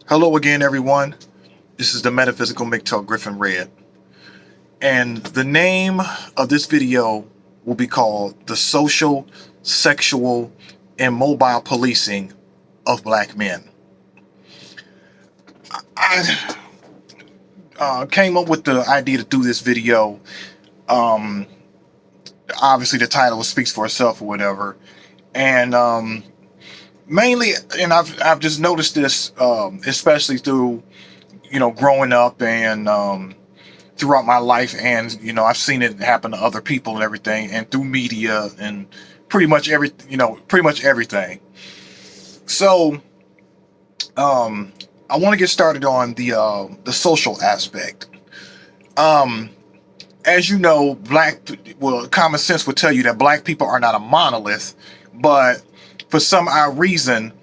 Hello again, everyone. This is the Metaphysical MGTOW Griffin Red. And the name of this video will be called The Social, Sexual, and Mobile Policing of Black Men. I came up with the idea to do this video. Obviously, the title speaks for itself or whatever. And mainly, and I've just noticed this, especially through, growing up and throughout my life, and I've seen it happen to other people and everything, and through media and pretty much everything. So I want to get started on the social aspect. As you know, common sense would tell you that black people are not a monolith, but for some odd reason,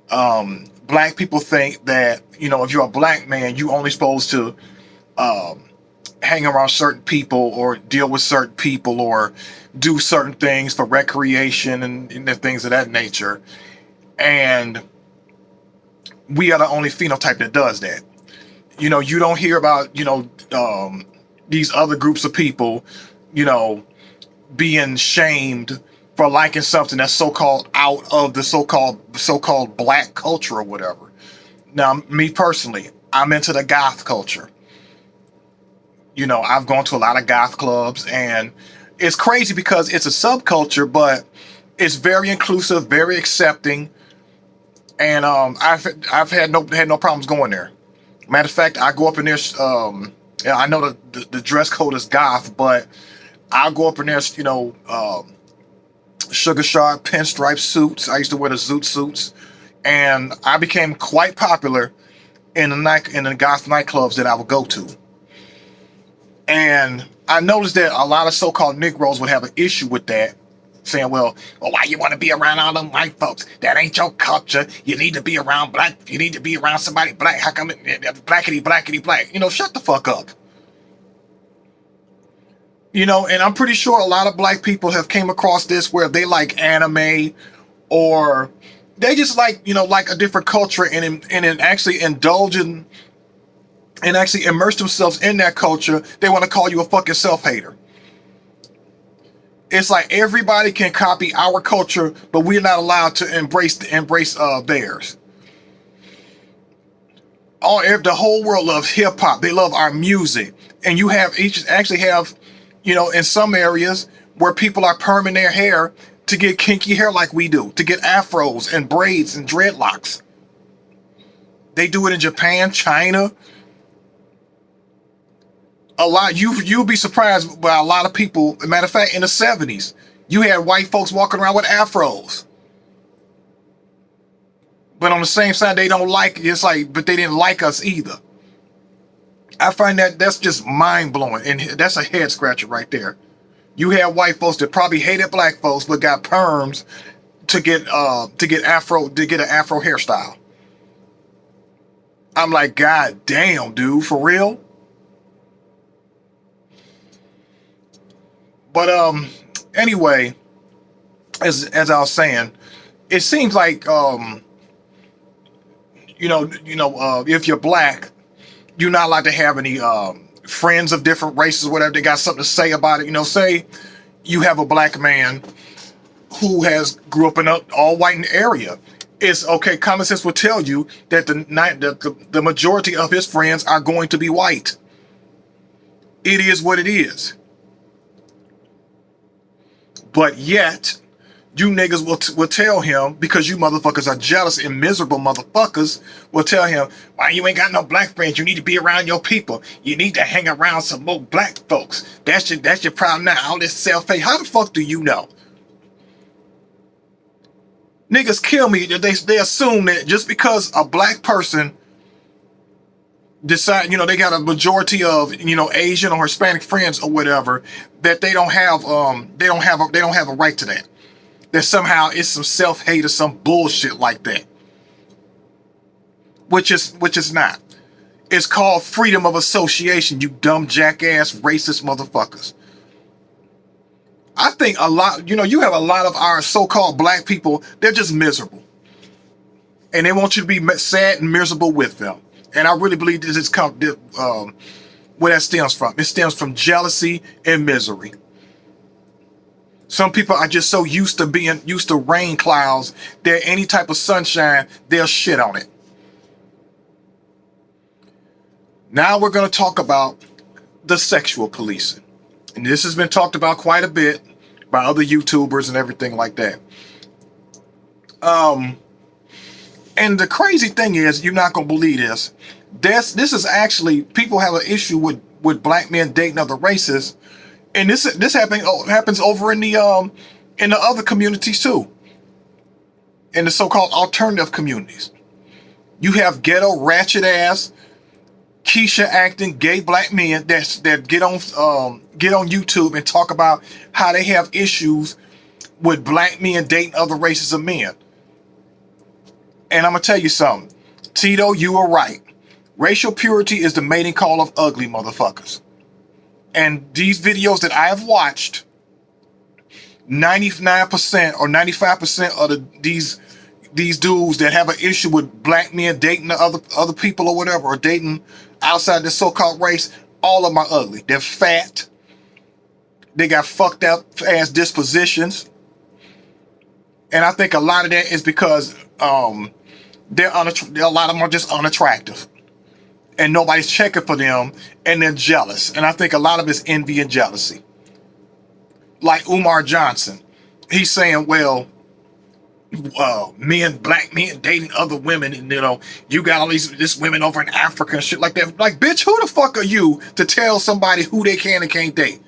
black people think that if you're a black man, you only supposed to hang around certain people or deal with certain people or do certain things for recreation and things of that nature. And we are the only phenotype that does that. You don't hear about, these other groups of people, being shamed for liking something that's so-called out of the so-called black culture or whatever. Now, me personally, I'm into the goth culture. I've gone to a lot of goth clubs, and it's crazy because it's a subculture, but it's very inclusive, very accepting, and I've had no problems going there. Matter of fact, I go up in there. I know the dress code is goth, but I'll go up in there. Sugar sharp pinstripe suits. I used to wear the zoot suits, and I became quite popular in the goth nightclubs that I would go to. And I noticed that a lot of so-called Negroes would have an issue with that, saying, well, why you want to be around all them white folks? That ain't your culture. You need to be around black. You need to be around somebody black. How come blackity black? Shut the fuck up. And I'm pretty sure a lot of black people have came across this where they like anime, or they just like a different culture, and actually indulge in and actually immerse themselves in that culture. They want to call you a fucking self-hater. It's like everybody can copy our culture, but we're not allowed to embrace theirs. The whole world loves hip-hop. They love our music. And you have in some areas where people are perming their hair to get kinky hair like we do, to get afros and braids and dreadlocks. They do it in Japan, China. A lot. You'll be surprised by a lot of people. As a matter of fact, in the 70s, you had white folks walking around with afros. But on the same side, they don't like it. But they didn't like us either. I find that's just mind blowing, and that's a head scratcher right there. You have white folks that probably hated black folks, but got perms to get an afro hairstyle. I'm like, God damn, dude, for real? But anyway, as I was saying, it seems like if you're black, you're not allowed to have any friends of different races, whatever. They got something to say about it. Say you have a black man who grew up in an all white area. It's okay. Common sense will tell you that the majority of his friends are going to be white. It is what it is. But yet, you niggas will tell him, because you motherfuckers are jealous and miserable motherfuckers, will tell him, why you ain't got no black friends? You need to be around your people. You need to hang around some more black folks. That's your problem now. All this self-hate. How the fuck do you know? Niggas kill me. They assume that just because a black person decide, they got a majority of, Asian or Hispanic friends or whatever, that they don't have a right to that. That somehow it's some self-hate or some bullshit like that. Which is not. It's called freedom of association, you dumb jackass racist motherfuckers. I think you have a lot of our so-called black people, they're just miserable. and they want you to be sad and miserable with them. And I really believe this is where that stems from. It stems from jealousy and misery. Some people are just so used to rain clouds that any type of sunshine, they'll shit on it. Now we're going to talk about the sexual policing. And this has been talked about quite a bit by other YouTubers and everything like that. And the crazy thing is, you're not going to believe this. This is actually, people have an issue with black men dating other races. And this happens over in the other communities too. In the so-called alternative communities. You have ghetto, ratchet ass, Keisha acting gay black men that get on YouTube and talk about how they have issues with black men dating other races of men. And I'm gonna tell you something, Tito, you are right. Racial purity is the mating call of ugly motherfuckers. And these videos that I have watched, 99% or 95% of these dudes that have an issue with black men dating the other people or whatever, or dating outside the so-called race, all of them are ugly. They're fat. They got fucked up ass dispositions. And I think a lot of that is because a lot of them are just unattractive. And nobody's checking for them, and they're jealous. And I think a lot of it's envy and jealousy. Like Umar Johnson. He's saying, well, black men dating other women, and you got all this women over in Africa and shit like that. Like, bitch, who the fuck are you to tell somebody who they can and can't date?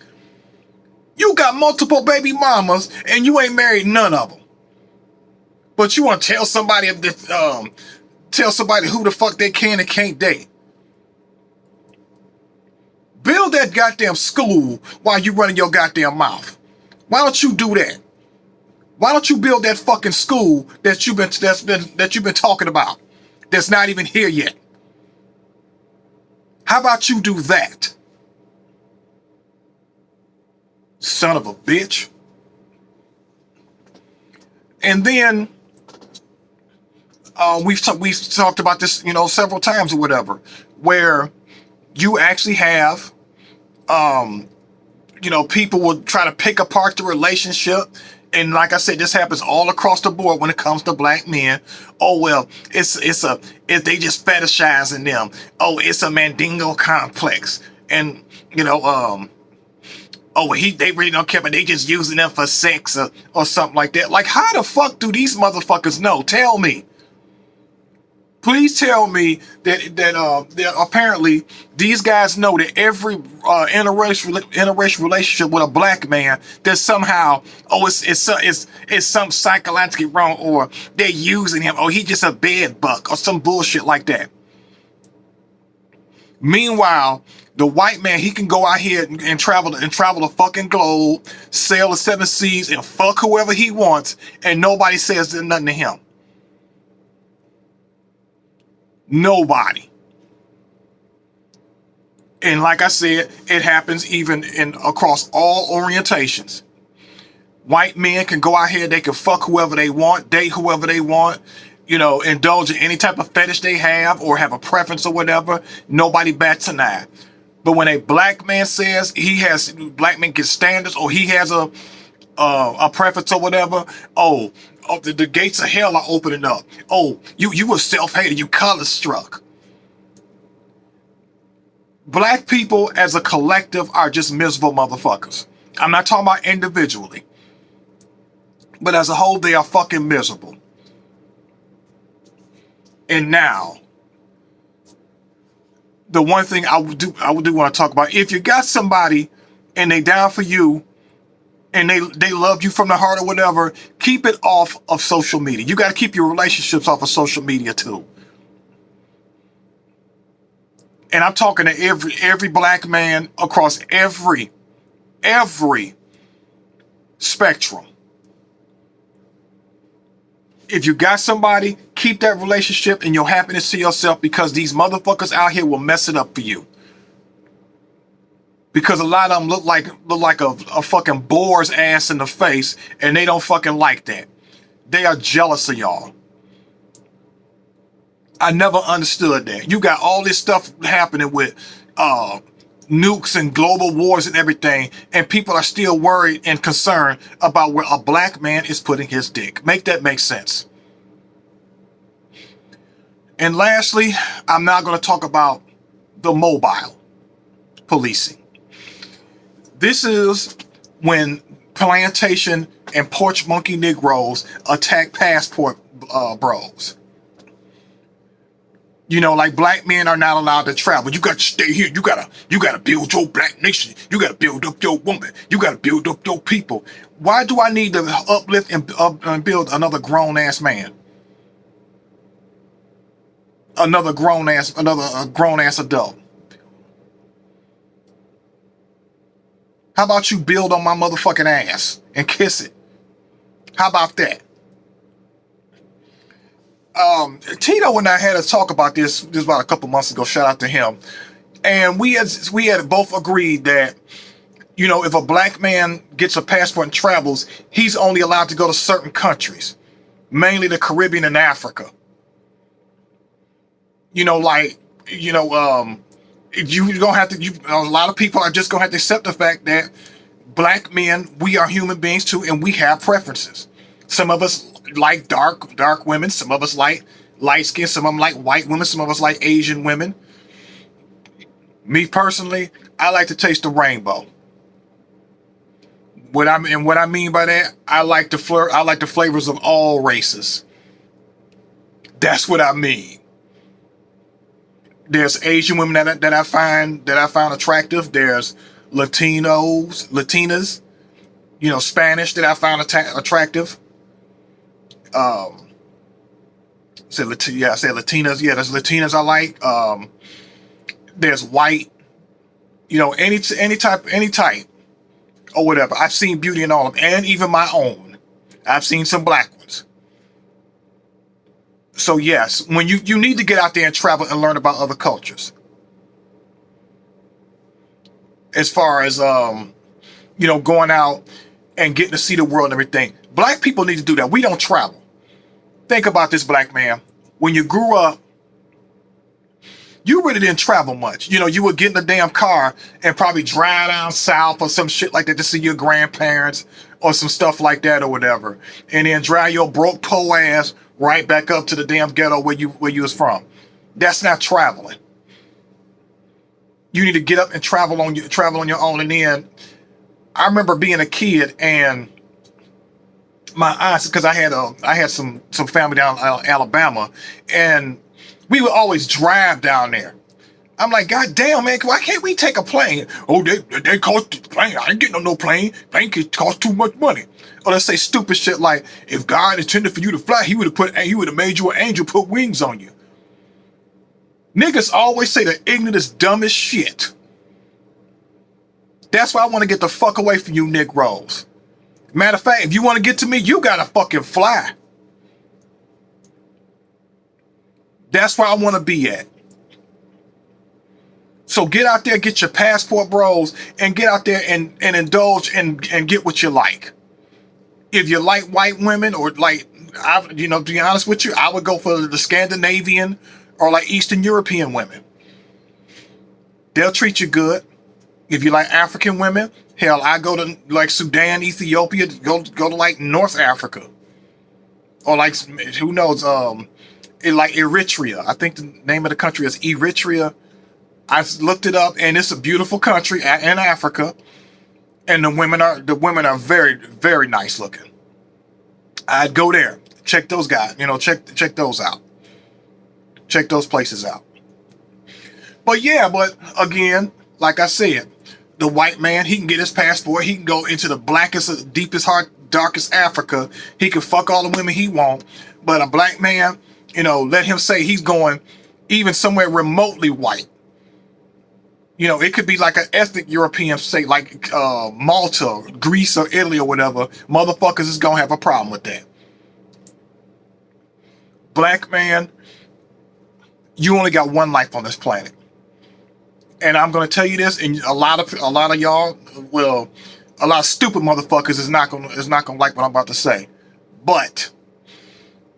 You got multiple baby mamas, and you ain't married none of them. But you want to tell somebody who the fuck they can and can't date. Build that goddamn school while you running your goddamn mouth. Why don't you do that? Why don't you build that fucking school that you've been talking about? That's not even here yet. How about you do that? Son of a bitch. And then we've talked about this, several times or whatever, where you actually have people will try to pick apart the relationship. And like I said, this happens all across the board when it comes to black men. Oh, well, they just fetishizing them. Oh, it's a Mandingo complex. And, they really don't care, but they just using them for sex or something like that. Like, how the fuck do these motherfuckers know? Tell me. Please tell me that apparently these guys know that every interracial relationship with a black man, that somehow, it's something psychologically wrong, or they're using him, or he's just a bed bug, or some bullshit like that. Meanwhile, the white man, he can go out here and travel the fucking globe, sail the 7 seas, and fuck whoever he wants, and nobody says nothing to him. Nobody. And like I said, it happens even across all orientations. White men can go out here, they can fuck whoever they want, date whoever they want, indulge in any type of fetish they have or have a preference or whatever. Nobody bats an eye. But when a black man says black men get standards, or he has a preference or whatever, the gates of hell are opening up. Oh, you were self-hated, you color struck. Black people as a collective are just miserable motherfuckers. I'm not talking about individually, but as a whole, they are fucking miserable. And now, the one thing I would do want to talk about, if you got somebody and they down for you, and they love you from the heart or whatever, keep it off of social media. You got to keep your relationships off of social media too. And I'm talking to every black man across every spectrum. If you got somebody, keep that relationship and your happiness to yourself, because these motherfuckers out here will mess it up for you. Because a lot of them look like a fucking boar's ass in the face, and they don't fucking like that. They are jealous of y'all. I never understood that. You got all this stuff happening with nukes and global wars and everything, and people are still worried and concerned about where a black man is putting his dick. Make that make sense. And lastly, I'm now going to talk about the mobile policing. This is when plantation and porch monkey Negroes attack passport bros. You know, like black men are not allowed to travel. You got to stay here. You gotta build your black nation. You gotta build up your woman. You gotta build up your people. Why do I need to uplift and build another grown ass man? Another grown ass adult. How about you build on my motherfucking ass and kiss it? How about that? Tito and I had a talk about this about a couple months ago. Shout out to him. And we had both agreed that, you know, if a black man gets a passport and travels, he's only allowed to go to certain countries, mainly the Caribbean and Africa. You know, like, you know, you don't have to, a lot of people are just going to have to accept the fact that black men, we are human beings too, and we have preferences. Some of us like dark women. Some of us like light skin. Some of them like white women. Some of us like Asian women. Me personally, I like to taste the rainbow. What I mean by that, I like the flavors of all races. That's what I mean. There's Asian women that I find attractive. There's Latinas, you know, Spanish that I found attractive. I said Latinas. Yeah, there's Latinas I like. There's white, you know, any type or whatever. I've seen beauty in all of them, and even my own. I've seen some black ones. So yes, when you need to get out there and travel and learn about other cultures. As far as you know, going out and getting to see the world and everything. Black people need to do that. We don't travel. Think about this, black man. When you grew up, you really didn't travel much. You know, you would get in a damn car and probably drive down south or some shit like that to see your grandparents or some stuff like that or whatever. And then drive your broke po ass right back up to the damn ghetto where you was from. That's not traveling. You need to get up and travel on your own. And then I remember being a kid and my aunts, because I had some family down in Alabama, and we would always drive down there. I'm like, God damn, man, why can't we take a plane? Oh, they cost the plane. I ain't getting on no plane. Plane cost too much money. Or let's say stupid shit like, if God intended for you to fly, he would have made you an angel, put wings on you. Niggas always say the ignorant, dumbest shit. That's why I want to get the fuck away from you Negroes. Matter of fact, if you want to get to me, you gotta fucking fly. That's where I want to be at. So get out there, get your passport bros, and get out there and indulge and get what you like. If you like white women or like, you know, to be honest with you, I would go for the Scandinavian or like Eastern European women. They'll treat you good. If you like African women, hell, I go to like Sudan, Ethiopia, go to like North Africa. Or like, who knows, like Eritrea. I think the name of the country is Eritrea. I've looked it up, and it's a beautiful country in Africa. And the women are very, very nice looking. I'd go there. Check those guys, you know, check those out. Check those places out. But yeah, but again, like I said, the white man, he can get his passport. He can go into the blackest, deepest heart, darkest Africa. He can fuck all the women he wants. But a black man, you know, let him say he's going even somewhere remotely white. You know, it could be like an ethnic European state, like Malta, Greece, or Italy, or whatever. Motherfuckers is gonna have a problem with that. Black man, you only got one life on this planet. And I'm gonna tell you this, and a lot of y'all, well, a lot of stupid motherfuckers is not gonna like what I'm about to say. But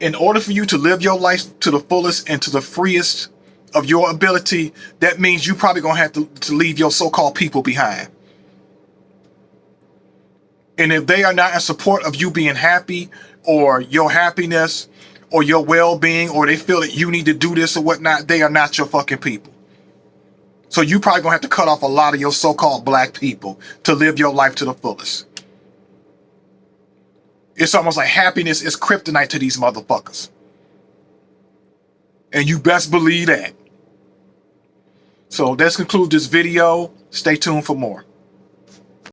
In order for you to live your life to the fullest and to the freest of your ability, that means you probably gonna have to leave your so-called people behind. And if they are not in support of you being happy or your happiness or your well-being, or they feel that you need to do this or whatnot, they are not your fucking people. So you probably gonna have to cut off a lot of your so-called black people to live your life to the fullest. It's almost like happiness is kryptonite to these motherfuckers. And you best believe that. So let's conclude this video. Stay tuned for more.